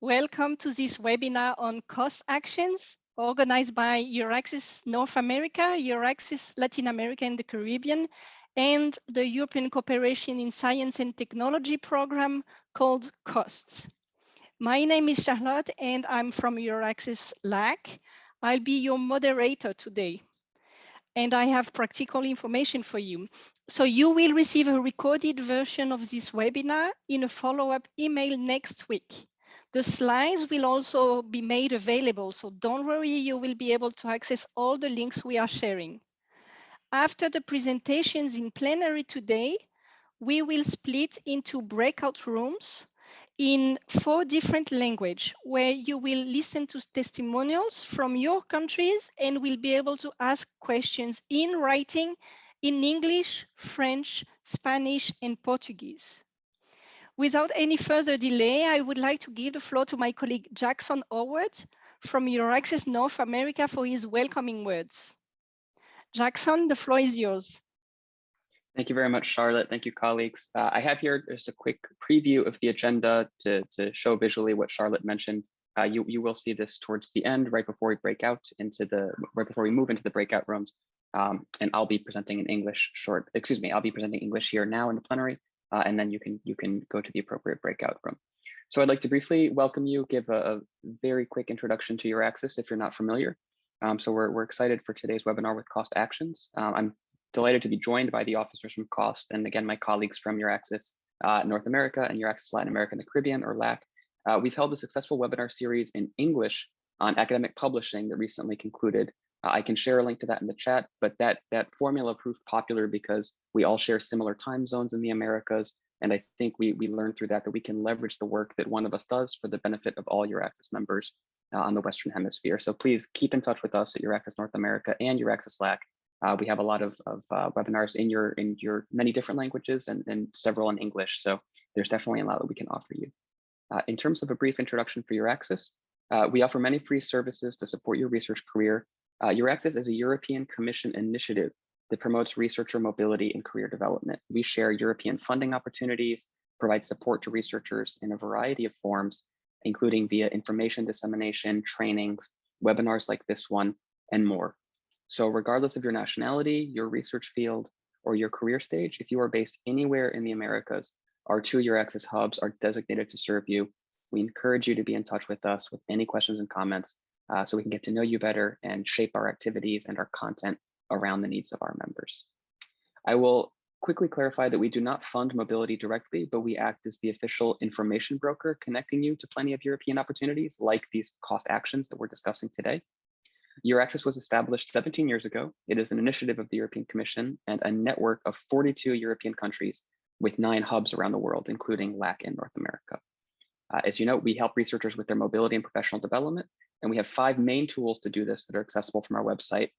Welcome to this webinar on cost actions organized by EURAXESS North America, EURAXESS Latin America and the Caribbean, and the European Cooperation in Science and Technology program called COSTS. My name is Charlotte and I'm from EURAXESS LAC. I'll be your moderator today. And I have practical information for you. So you will receive a recorded version of this webinar in a follow-up email next week. The slides will also be made available, so don't worry, you will be able to access all the links we are sharing. After the presentations in plenary today, we will split into breakout rooms in 4 different languages where you will listen to testimonials from your countries and will be able to ask questions in writing in English, French, Spanish, and Portuguese. Without any further delay, I would like to give the floor to my colleague Jackson Howard from EURAXESS North America for his welcoming words. Jackson, the floor is yours. Thank you very much, Charlotte. Thank you, colleagues. I have here just a quick preview of the agenda to show visually what Charlotte mentioned. You will see this towards the end, right before we break out right before we move into the breakout rooms. And I'll be presenting in English I'll be presenting English here now in the plenary, and then you can go to the appropriate breakout room. So I'd like to briefly welcome you, give a very quick introduction to EURAXESS if you're not familiar. So we're excited for today's webinar with cost actions. I'm delighted to be joined by the officers from COST and again, my colleagues from EURAXESS North America and EURAXESS Latin America and the Caribbean, or LAC. We've held a successful webinar series in English on academic publishing that recently concluded. I can share a link to that in the chat, but that formula proved popular because we all share similar time zones in the Americas. And I think we learned through that we can leverage the work that one of us does for the benefit of all EURAXESS members on the Western Hemisphere. So please keep in touch with us at EURAXESS North America and EURAXESS LAC. We have a lot of webinars in your many different languages and several in English. So there's definitely a lot that we can offer you. In terms of a brief introduction for EURAXESS, we offer many free services to support your research career. EURAXESS is a European Commission initiative that promotes researcher mobility and career development. We share European funding opportunities, provide support to researchers in a variety of forms, including via information dissemination, trainings, webinars like this one, and more. So regardless of your nationality, your research field, or your career stage, if you are based anywhere in the Americas, our 2 EURAXESS hubs are designated to serve you. We encourage you to be in touch with us with any questions and comments so we can get to know you better and shape our activities and our content around the needs of our members. I will quickly clarify that we do not fund mobility directly, but we act as the official information broker connecting you to plenty of European opportunities like these cost actions that we're discussing today. EURAXESS was established 17 years ago. It is an initiative of the European Commission and a network of 42 European countries with 9 hubs around the world, including LAC and North America. As you know, we help researchers with their mobility and professional development, and we have 5 main tools to do this that are accessible from our website.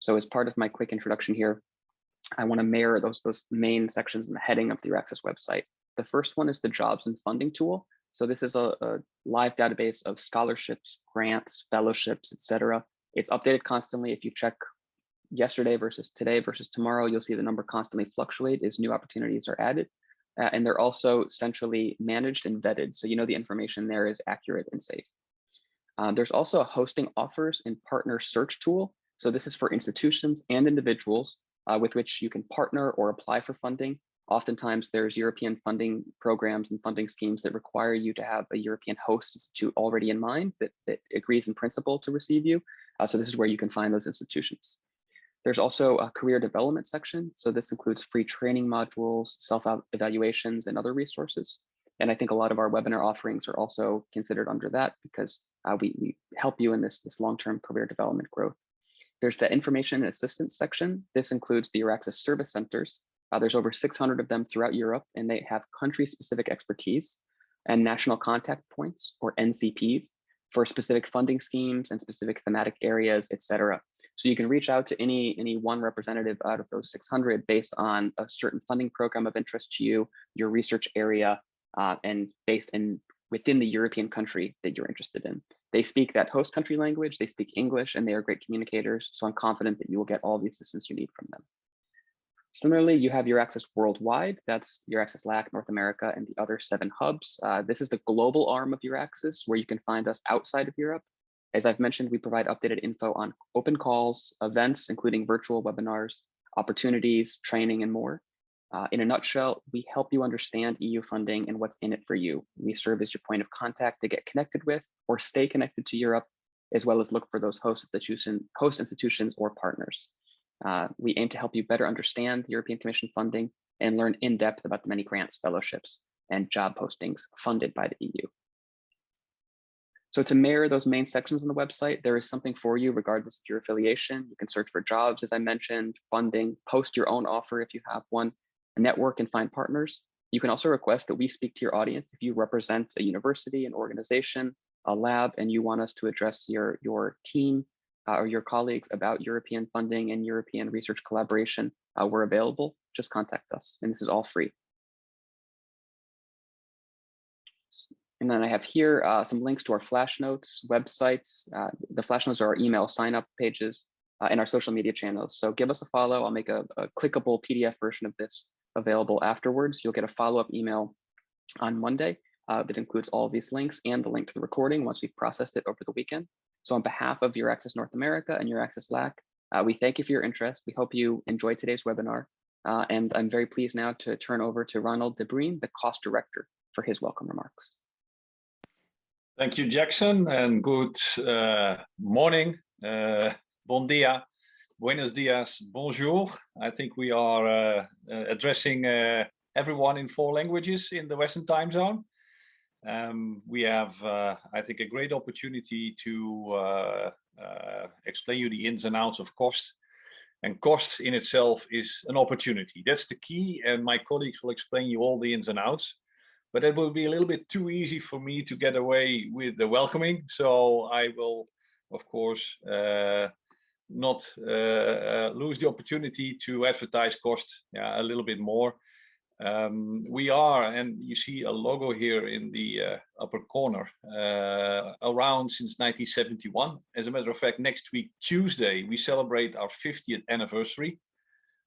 So as part of my quick introduction here, I want to mirror those main sections in the heading of the EURAXESS website. The first one is the jobs and funding tool. So this is a live database of scholarships, grants, fellowships, etc. It's updated constantly. If you check yesterday versus today versus tomorrow, you'll see the number constantly fluctuate as new opportunities are added. And they're also centrally managed and vetted. So you know the information there is accurate and safe. There's also a hosting offers and partner search tool. So this is for institutions and individuals with which you can partner or apply for funding. Oftentimes there's European funding programs and funding schemes that require you to have a European host institute already in mind that agrees in principle to receive you. So this is where you can find those institutions. There's also a career development section. So this includes free training modules, self-evaluations, and other resources. And I think a lot of our webinar offerings are also considered under that because we help you in this long-term career development growth. There's the information and assistance section. This includes the EURAXESS service centers. There's over 600 of them throughout Europe, and they have country-specific expertise and national contact points, or NCPs, for specific funding schemes and specific thematic areas, etc. So you can reach out to any one representative out of those 600 based on a certain funding program of interest to you, your research area, and based within the European country that you're interested in. They speak that host country language, they speak English, and they are great communicators. So I'm confident that you will get all the assistance you need from them. Similarly, you have EURAXESS worldwide. That's EURAXESS LAC, North America, and the other 7 hubs. This is the global arm of EURAXESS, where you can find us outside of Europe. As I've mentioned, we provide updated info on open calls, events, including virtual webinars, opportunities, training, and more. In a nutshell, we help you understand EU funding and what's in it for you. We serve as your point of contact to get connected with or stay connected to Europe, as well as look for those host institutions or partners. We aim to help you better understand the European Commission funding and learn in depth about the many grants, fellowships, and job postings funded by the EU. So to mirror those main sections on the website, there is something for you regardless of your affiliation. You can search for jobs, as I mentioned, funding, post your own offer if you have one, network and find partners. You can also request that we speak to your audience if you represent a university, an organization, a lab, and you want us to address your team or your colleagues about European funding and European research collaboration. We're available, just contact us, and this is all free. And then I have here some links to our flash notes, websites. The flash notes are our email sign-up pages and our social media channels. So give us a follow. I'll make a clickable PDF version of this available afterwards. You'll get a follow-up email on Monday that includes all of these links and the link to the recording once we've processed it over the weekend. So on behalf of EURAXESS North America and EURAXESS LAC, we thank you for your interest. We hope you enjoyed today's webinar. And I'm very pleased now to turn over to Ronald de Bruyne, the cost director, for his welcome remarks. Thank you, Jackson, and good morning, bon dia, buenos dias, bonjour. I think we are addressing everyone in 4 languages in the Western time zone. We have, I think, a great opportunity to explain you the ins and outs of cost. And cost in itself is an opportunity. That's the key, and my colleagues will explain you all the ins and outs. But it will be a little bit too easy for me to get away with the welcoming. So I will, of course, not lose the opportunity to advertise cost a little bit more. We are, and you see a logo here in the upper corner, around since 1971. As a matter of fact, next week, Tuesday, we celebrate our 50th anniversary.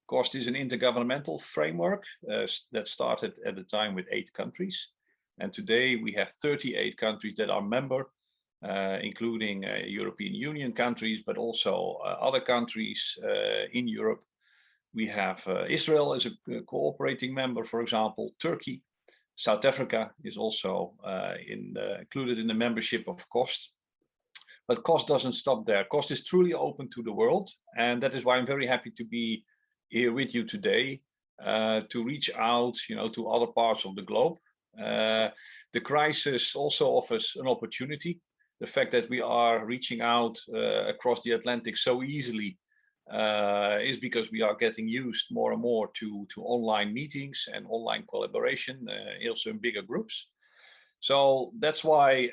COST is an intergovernmental framework that started at the time with 8 countries. And today we have 38 countries that are member, including European Union countries, but also other countries in Europe. We have Israel as a cooperating member, for example, Turkey. South Africa is also included in the membership of COST. But COST doesn't stop there. COST is truly open to the world. And that is why I'm very happy to be here with you today to reach out, to other parts of the globe. The crisis also offers an opportunity. The fact that we are reaching out across the Atlantic so easily is because we are getting used more and more to online meetings and online collaboration, also in bigger groups. So that's why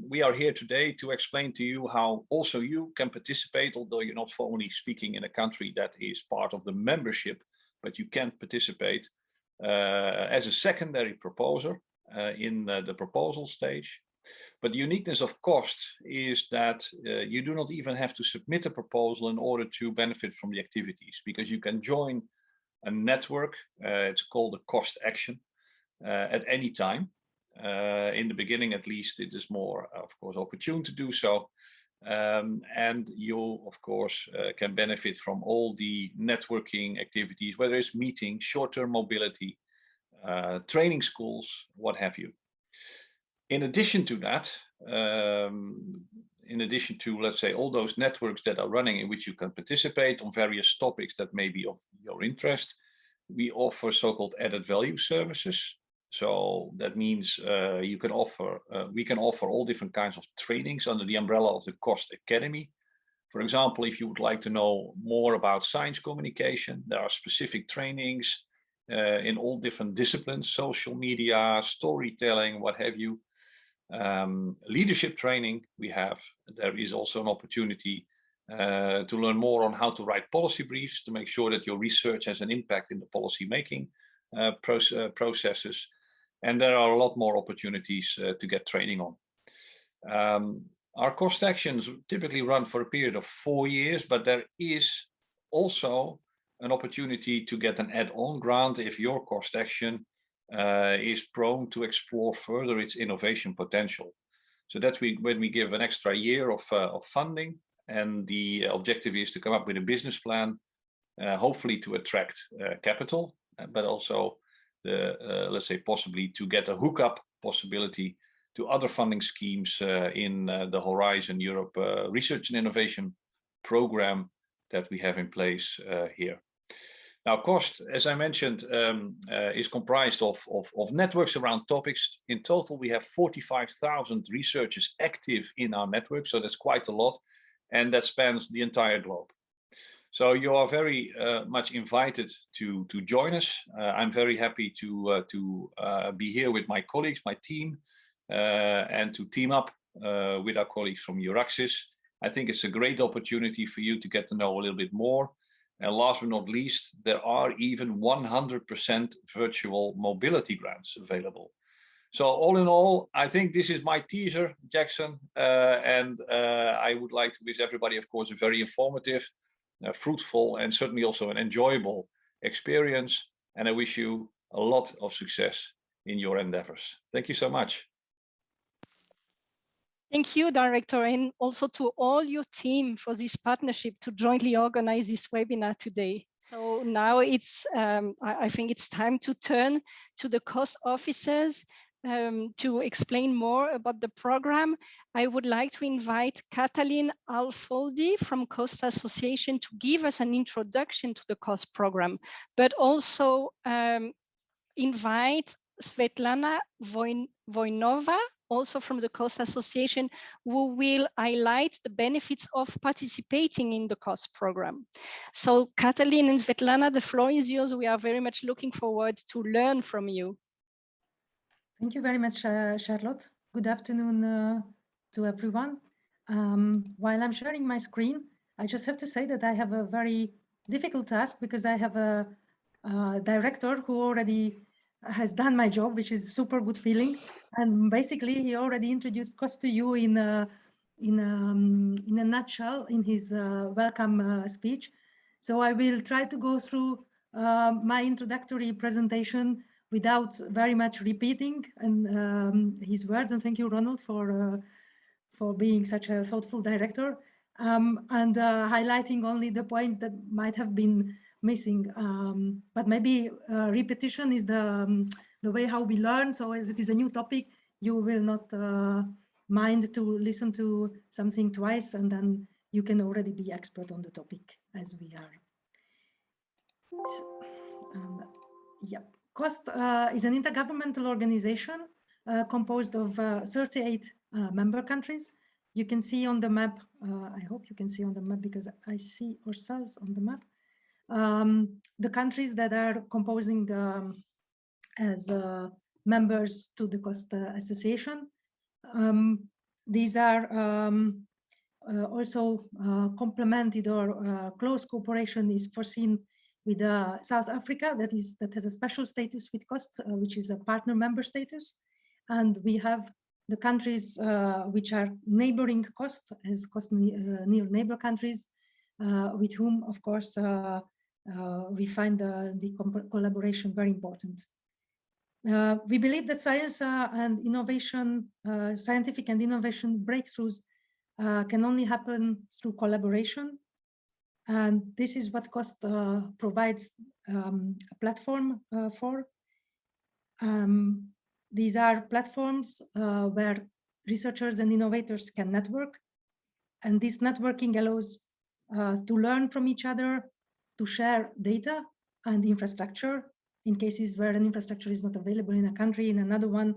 we are here today to explain to you how also you can participate, although you're not formally speaking in a country that is part of the membership, but you can participate as a secondary proposer in the proposal stage. But the uniqueness of COST is that you do not even have to submit a proposal in order to benefit from the activities, because you can join a network, it's called a COST Action, at any time. In the beginning, at least, it is more, of course, opportune to do so. And you, of course, can benefit from all the networking activities, whether it's meetings, short-term mobility, training schools, what have you. In addition to that, in addition to, let's say, all those networks that are running in which you can participate on various topics that may be of your interest, we offer so-called added value services. So that means we can offer all different kinds of trainings under the umbrella of the COST Academy. For example, if you would like to know more about science communication, there are specific trainings in all different disciplines, social media, storytelling, what have you. Leadership training we have. There is also an opportunity to learn more on how to write policy briefs to make sure that your research has an impact in the policy making processes. And there are a lot more opportunities to get training on. Our COST actions typically run for a period of 4 years, but there is also an opportunity to get an add-on grant if your cost action is prone to explore further its innovation potential. So that's when we give an extra year of funding, and the objective is to come up with a business plan, hopefully to attract capital, but also let's say possibly to get a hookup possibility to other funding schemes in the Horizon Europe Research and Innovation program that we have in place here. Now, cost, as I mentioned, is comprised of networks around topics. In total, we have 45,000 researchers active in our network, so that's quite a lot, and that spans the entire globe. So you are very much invited to join us. I'm very happy to be here with my colleagues, my team, and to team up with our colleagues from EURAXESS. I think it's a great opportunity for you to get to know a little bit more. And last but not least, there are even 100% virtual mobility grants available. So all in all, I think this is my teaser, Jackson, and I would like to wish everybody, of course, a very informative, fruitful, and certainly also an enjoyable experience. And I wish you a lot of success in your endeavors. Thank you so much. Thank you, Director, and also to all your team for this partnership to jointly organize this webinar today. So now it's, I think it's time to turn to the cost officers to explain more about the program. I would like to invite Katalin Alfoldi from Cost Association to give us an introduction to the cost program, but also invite Svetlana Voinova, also from the Cost Association, who will highlight the benefits of participating in the cost program. So Katalin and Svetlana, the floor is yours. We are very much looking forward to learn from you. Thank you very much, Charlotte. Good afternoon to everyone. While I'm sharing my screen, I just have to say that I have a very difficult task because I have a director who already has done my job, which is a super good feeling. And basically, he already introduced cost to you in a nutshell in his welcome speech. So I will try to go through my introductory presentation without very much repeating his words. And thank you, Ronald, for being such a thoughtful director, and highlighting only the points that might have been missing. But maybe repetition is the way how we learn. So as it is a new topic, you will not mind to listen to something twice, and then you can already be expert on the topic as we are. Yeah, COST is an intergovernmental organization composed of 38 member countries. You can see on the map, I hope you can see on the map because I see ourselves on the map, the countries that are composing as members to the COST Association. These are also complemented, or close cooperation is foreseen with South Africa, that has a special status with COST, which is a partner member status. And we have the countries which are neighboring COST, as COST near neighbor countries, with whom, of course, we find the collaboration very important. We believe that science and innovation, scientific and innovation breakthroughs can only happen through collaboration. And this is what COST provides a platform for. These are platforms where researchers and innovators can network. And this networking allows to learn from each other, to share data and infrastructure in cases where an infrastructure is not available in a country, in another one,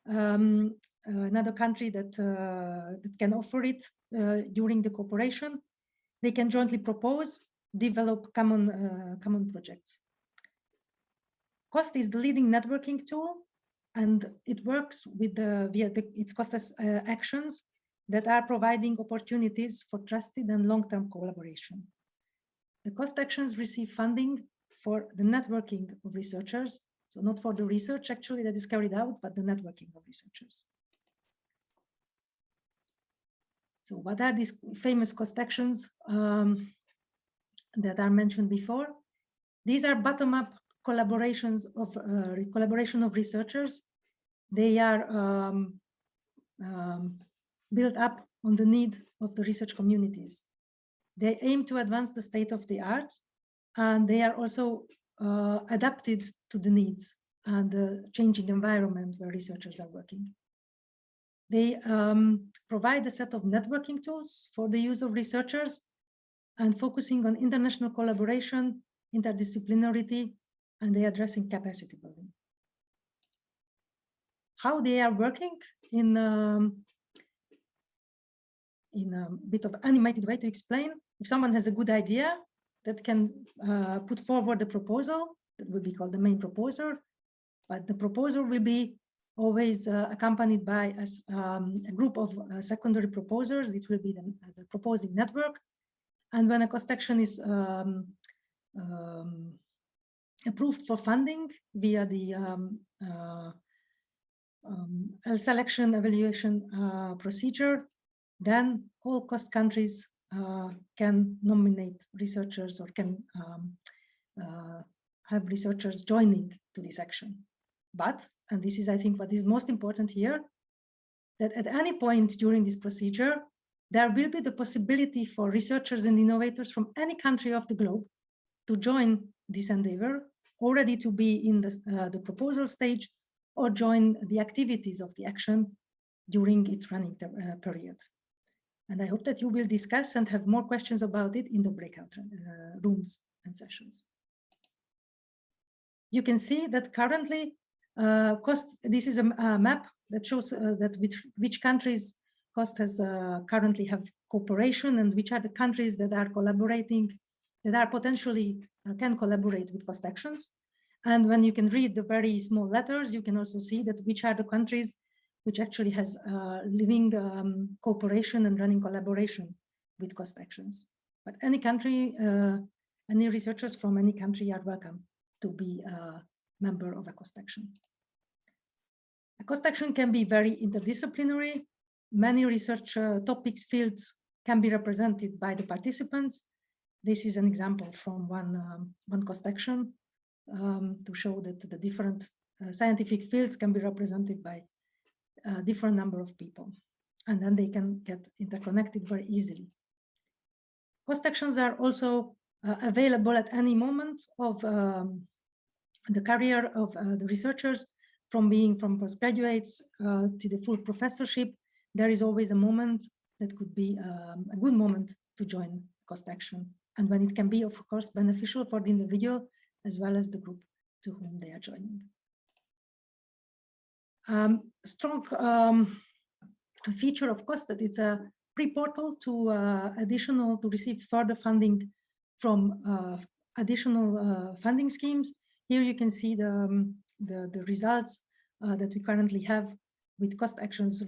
another country that can offer it during the cooperation. They can jointly propose, develop common projects. COST is the leading networking tool, and it works with via its COST actions that are providing opportunities for trusted and long-term collaboration. The COST actions receive funding for the networking of researchers, so not for the research actually that is carried out, but the networking of researchers. So what are these famous COST actions that are mentioned before? These are bottom-up collaborations of collaboration of researchers. They are built up on the need of the research communities. They aim to advance the state of the art, and they are also adapted to the needs and the changing environment where researchers are working. They provide a set of networking tools for the use of researchers and focusing on international collaboration, interdisciplinarity, and they are addressing capacity building. How they are working in a bit of animated way to explain. If someone has a good idea that can put forward a proposal, that will be called the main proposer, but the proposer will be always accompanied by a group of secondary proposers. It will be the proposing network. And when a cost action is approved for funding via the selection evaluation procedure, then all cost countries can nominate researchers or can have researchers joining to this action. But, and this is, I think, what is most important here, that at any point during this procedure, there will be the possibility for researchers and innovators from any country of the globe to join this endeavor, already to be in the proposal stage or join the activities of the action during its running period. And I hope that you will discuss and have more questions about it in the breakout rooms and sessions. You can see that currently this is a map that shows that which countries cost has currently have cooperation and which are the countries that are collaborating, that are potentially can collaborate with cost actions. And when you can read the very small letters, you can also see that which are the countries which actually has living cooperation and running collaboration with cost actions. But any country, any researchers from any country are welcome to be a member of a cost action. A cost action can be very interdisciplinary. Many research topics, fields can be represented by the participants. This is an example from one cost action to show that the different scientific fields can be represented by a different number of people, and then they can get interconnected very easily. Cost actions are also available at any moment of the career of the researchers, from postgraduates to the full professorship. There is always a moment that could be a good moment to join cost action, and when it can be, of course, beneficial for the individual as well as the group to whom they are joining. Strong feature of cost that it's a pre-portal to to receive further funding from additional funding schemes. Here you can see the results that we currently have with cost actions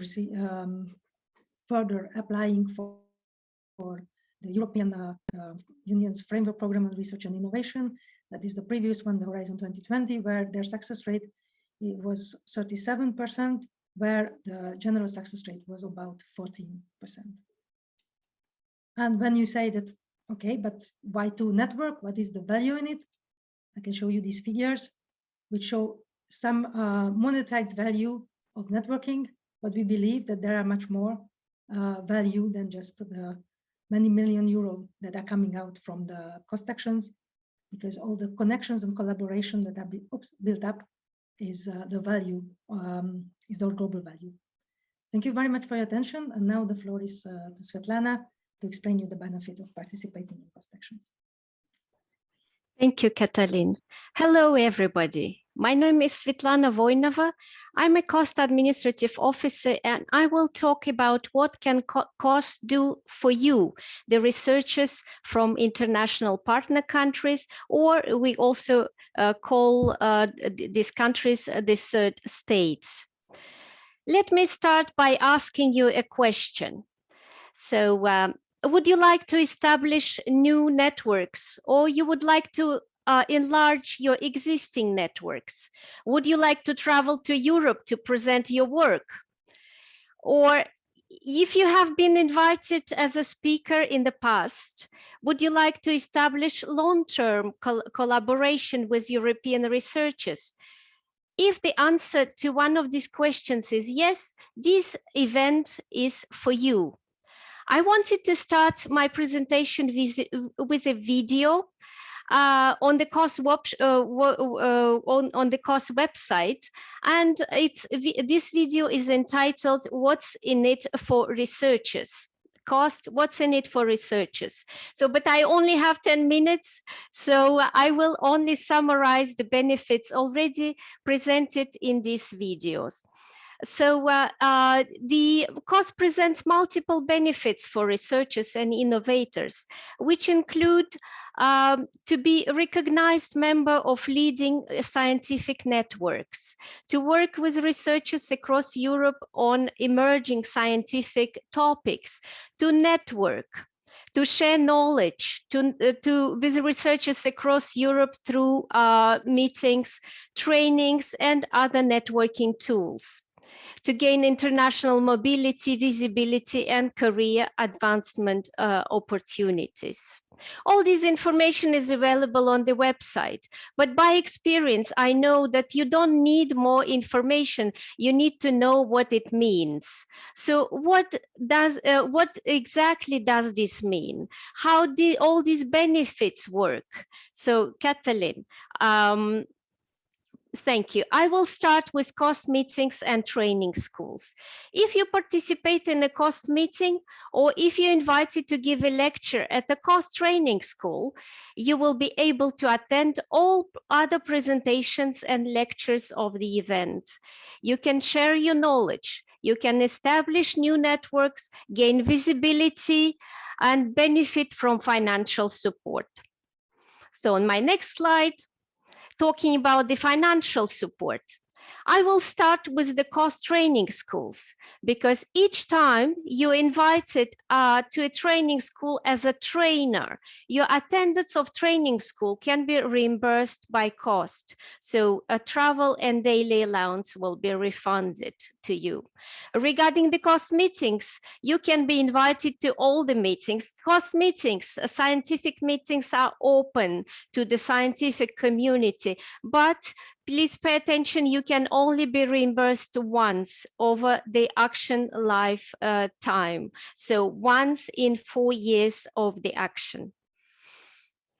further applying for the European Union's Framework Program on Research and Innovation. That is the previous one, the Horizon 2020, where their success rate was 37%, where the general success rate was about 14%. And when you say that, okay, but why to network? What is the value in it? I can show you these figures, which show some monetized value of networking, but we believe that there are much more value than just the many million euro that are coming out from the cost actions, because all the connections and collaboration that are built up is the value, is our global value. Thank you very much for your attention. And now the floor is to Svetlana to explain you the benefit of participating in cost actions. Thank you, Katalin. Hello, everybody. My name is Svetlana Voinova. I'm a cost administrative officer, and I will talk about what can cost do for you, the researchers from international partner countries, or we also call these countries the third states. Let me start by asking you a question. So, would you like to establish new networks, or you would like to enlarge your existing networks? Would you like to travel to Europe to present your work? Or if you have been invited as a speaker in the past, Would you like to establish long-term collaboration with European researchers? If the answer to one of these questions is yes, this event is for you. I wanted to start my presentation with a video on the COS on the COS website, and this video is entitled "What's in it for researchers?" Cost, what's in it for researchers? So, but I only have 10 minutes, so I will only summarize the benefits already presented in these videos. So the COS presents multiple benefits for researchers and innovators, which include to be a recognized member of leading scientific networks, to work with researchers across Europe on emerging scientific topics, to network, to share knowledge with researchers across Europe through meetings, trainings, and other networking tools, to gain international mobility, visibility, and career advancement opportunities. All this information is available on the website, but by experience, I know that you don't need more information. You need to know what it means. So what exactly does this mean? How do all these benefits work? So Katalin, thank you. I will start with COS meetings and training schools. If you participate in a COS meeting, or if you're invited to give a lecture at the COS training school, you will be able to attend all other presentations and lectures of the event. You can share your knowledge. You can establish new networks, gain visibility, and benefit from financial support. So on my next slide, talking about the financial support, I will start with the COS training schools, because each time you're invited to a training school as a trainer, your attendance of training school can be reimbursed by cost. So a travel and daily allowance will be refunded to you. Regarding the COS meetings, you can be invited to all the meetings. COS meetings, scientific meetings are open to the scientific community, but please pay attention, you can only be reimbursed once over the action lifetime. So once in 4 years of the action.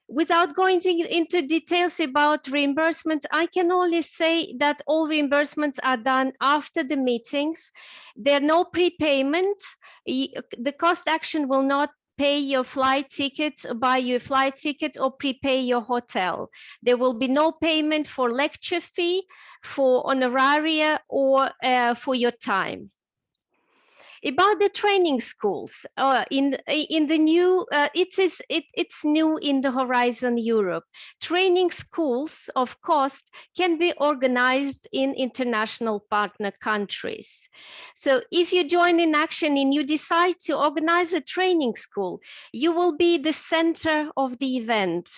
Without going into details about reimbursement, I can only say that all reimbursements are done after the meetings. There are no prepayment. The cost action will not pay your flight ticket, buy your flight ticket, or prepay your hotel. There will be no payment for lecture fee, for honoraria, or for your time. About the training schools, in the new, it's new in the Horizon Europe. Training schools, of course, can be organized in international partner countries. So if you join in action and you decide to organize a training school, you will be the center of the event,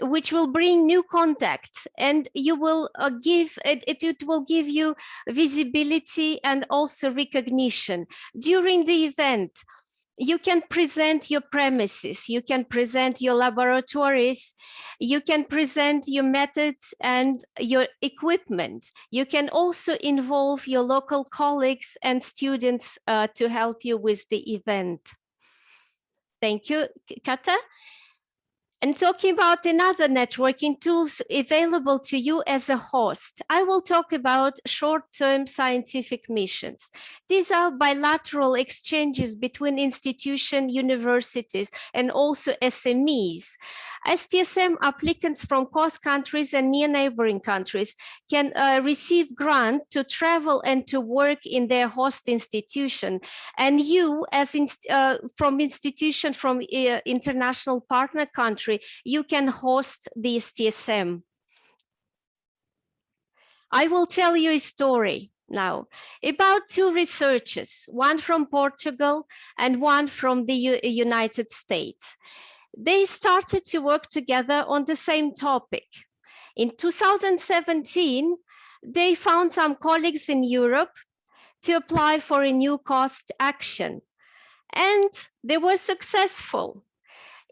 which will bring new contacts, and you will it will give you visibility and also recognition. During the event, you can present your premises, you can present your laboratories, you can present your methods and your equipment. You can also involve your local colleagues and students to help you with the event. Thank you, Kata. And talking about another networking tools available to you as a host, I will talk about short-term scientific missions. These are bilateral exchanges between institutions, universities, and also SMEs. STSM applicants from COS countries and near neighboring countries can receive grant to travel and to work in their host institution. And you, as from institution from international partner country, you can host the STSM. I will tell you a story now about two researchers, one from Portugal and one from the United States. They started to work together on the same topic. In 2017, they found some colleagues in Europe to apply for a new cost action, and they were successful.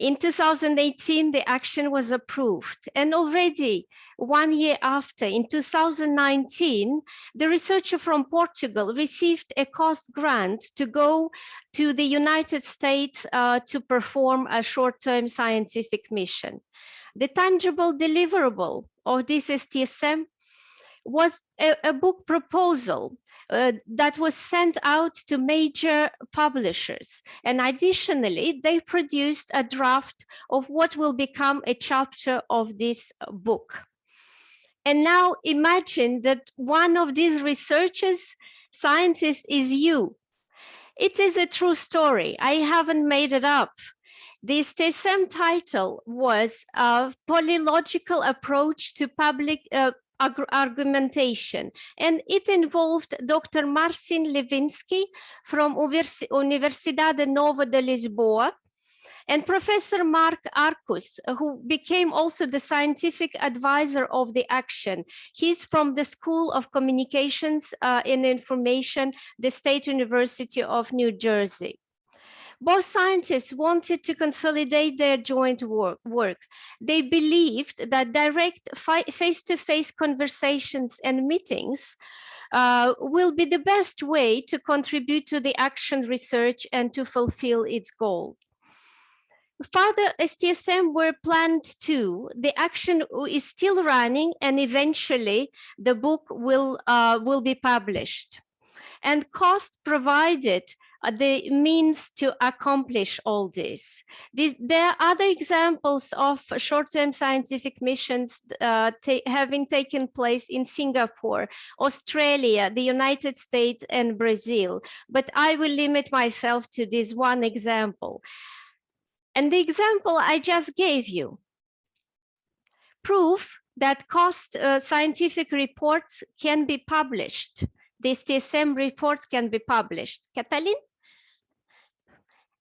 In 2018, the action was approved, and already 1 year after, in 2019, the researcher from Portugal received a cost grant to go to the United States to perform a short-term scientific mission. The tangible deliverable of this STSM was a book proposal that was sent out to major publishers. And additionally, they produced a draft of what will become a chapter of this book. And now imagine that one of these researchers, scientists, is you. It is a true story. I haven't made it up. The STSM title was a polylogical approach to public argumentation, and it involved Dr. Marcin Lewinsky from Universidade Nova de Lisboa and Professor Mark Arcus, who became also the scientific advisor of the action. He's from the School of Communications and Information, the State University of New Jersey. Both scientists wanted to consolidate their joint work. They believed that direct face-to-face conversations and meetings will be the best way to contribute to the action research and to fulfill its goal. Further STSM were planned too. The action is still running, and eventually the book will be published. And COST provided the means to accomplish all this. There are other examples of short-term scientific missions having taken place in Singapore, Australia, the United States, and Brazil, but I will limit myself to this one example. And the example I just gave you, proof that COST scientific reports can be published. The STSM reports can be published. Katalin?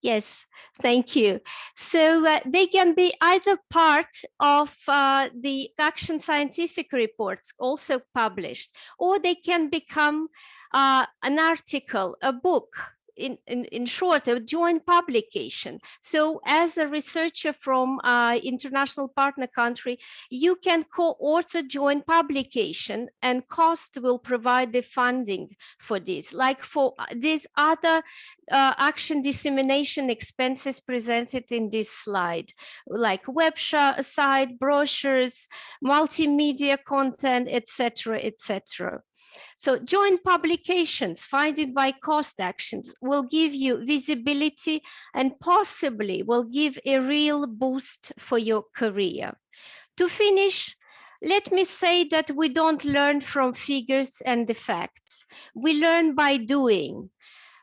Yes, thank you. So they can be either part of the action scientific reports also published, or they can become an article, a book, in short, a joint publication. So as a researcher from international partner country, you can co-author joint publication, and COST will provide the funding for this. Like for these other action dissemination expenses presented in this slide, like website, brochures, multimedia content, etc., etc. So joint publications funded by COST actions will give you visibility and possibly will give a real boost for your career. To finish, let me say that we don't learn from figures and the facts. We learn by doing.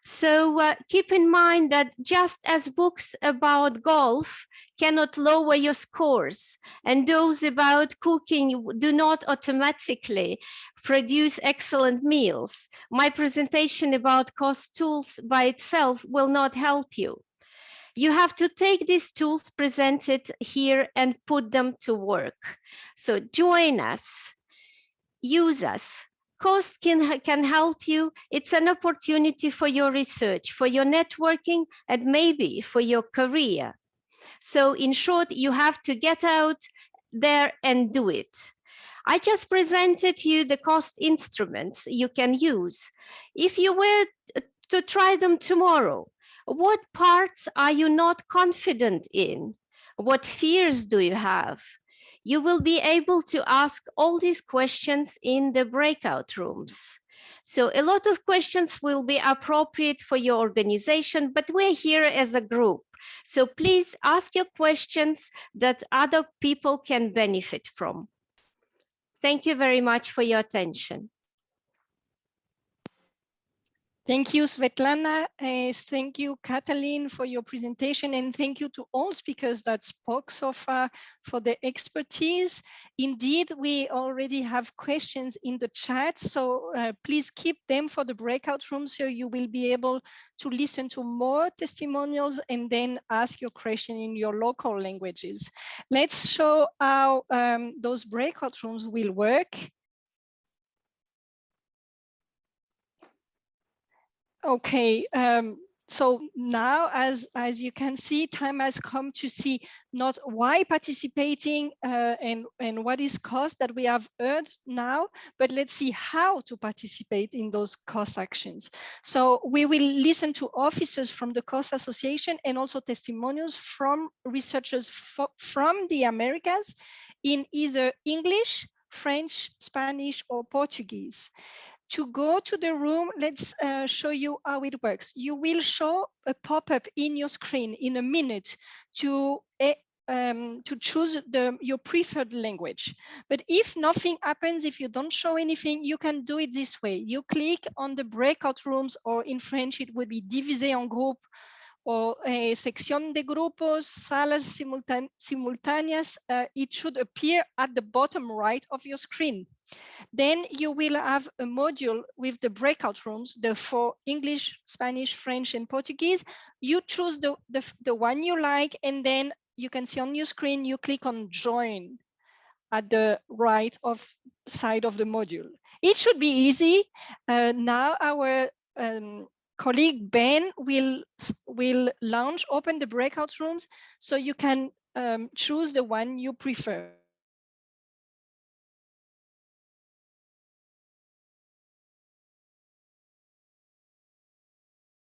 So keep in mind that just as books about golf cannot lower your scores, and those about cooking do not automatically produce excellent meals, my presentation about COST tools by itself will not help you. You have to take these tools presented here and put them to work. So join us, use us. COST can help you. It's an opportunity for your research, for your networking, and maybe for your career. So in short, you have to get out there and do it. I just presented you the COST instruments you can use. If you were to try them tomorrow, what parts are you not confident in? What fears do you have? You will be able to ask all these questions in the breakout rooms. So a lot of questions will be appropriate for your organization, but we're here as a group. So please ask your questions that other people can benefit from. Thank you very much for your attention. Thank you, Svetlana. Thank you, Katalin, for your presentation, and thank you to all speakers that spoke so far for the expertise. Indeed, we already have questions in the chat, so please keep them for the breakout room so you will be able to listen to more testimonials and then ask your question in your local languages. Let's show how those breakout rooms will work. Okay, So now, as you can see, time has come to see not why participating and what is cost that we have heard now, but let's see how to participate in those cost actions. So we will listen to officers from the Cost Association and also testimonials from researchers from the Americas in either English, French, Spanish, or Portuguese. To go to the room, let's show you how it works. You will show a pop-up in your screen in a minute to choose your preferred language. But if nothing happens, if you don't show anything, you can do it this way. You click on the breakout rooms, or in French, it would be divisé en groupes, or sección de grupos, salas simultáneas. It should appear at the bottom right of your screen. Then you will have a module with the breakout rooms, for English, Spanish, French, and Portuguese. You choose the one you like, and then you can see on your screen, you click on join at the right side of the module. It should be easy. Now our colleague Ben will open the breakout rooms, so you can choose the one you prefer.